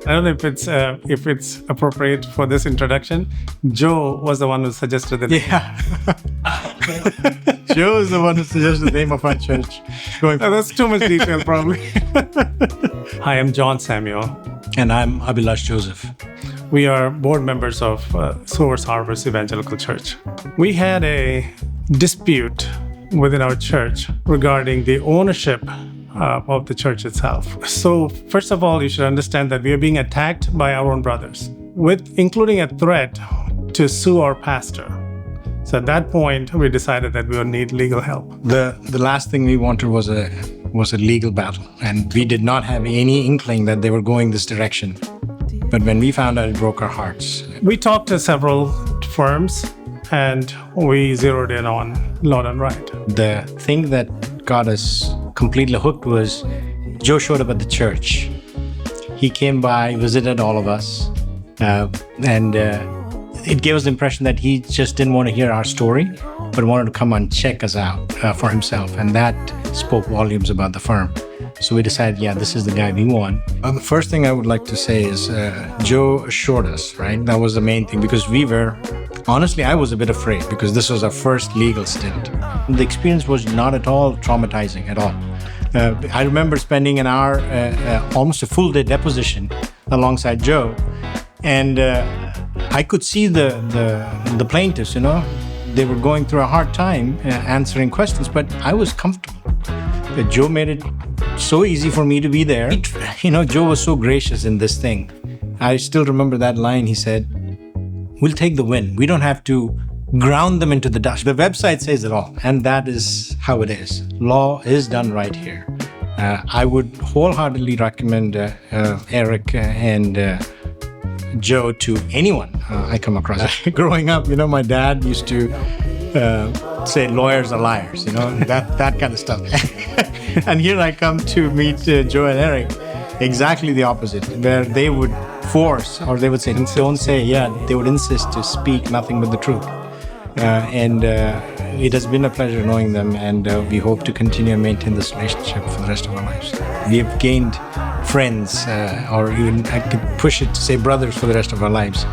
I don't know if it's appropriate for this introduction. Joe was the one who suggested the name. Yeah. Joe is the one who suggested the name of our church. That's too much detail, probably. Hi, I'm John Samuel. And I'm Abhilash Joseph. We are board members of Sowers Harvest Evangelical Church. We had a dispute within our church regarding the ownership of the church itself. So first of all, you should understand that we are being attacked by our own brothers, including a threat to sue our pastor. So at that point, we decided that we would need legal help. The last thing we wanted was a legal battle, and we did not have any inkling that they were going this direction. But when we found out, it broke our hearts. We talked to several firms, and we zeroed in on Lord and Right. The thing that got us completely hooked was Joe showed up at the church. He came by, visited all of us, and it gave us the impression that he just didn't want to hear our story, but wanted to come and check us out for himself. And that spoke volumes about the firm. So we decided, this is the guy we want. The first thing I would like to say is Joe assured us, right? That was the main thing, because honestly, I was a bit afraid because this was our first legal stint. The experience was not at all traumatizing at all. I remember spending an hour, almost a full day deposition alongside Joe. And I could see the plaintiffs, they were going through a hard time answering questions, but I was comfortable. Joe made it so easy for me to be there. Joe was so gracious in this thing. I still remember that line. He said, "We'll take the win. We don't have to ground them into the dust." The website says it all, and that is how it is. Law is done right here. I would wholeheartedly recommend Eric and Joe to anyone I come across. Growing up, my dad used to say lawyers are liars, that kind of stuff. And here I come to meet Joe and Eric, exactly the opposite, where they would force, or they would say, don't say, they would insist to speak nothing but the truth. And it has been a pleasure knowing them, and we hope to continue and maintain this relationship for the rest of our lives. We have gained friends, or even I could push it to say brothers for the rest of our lives.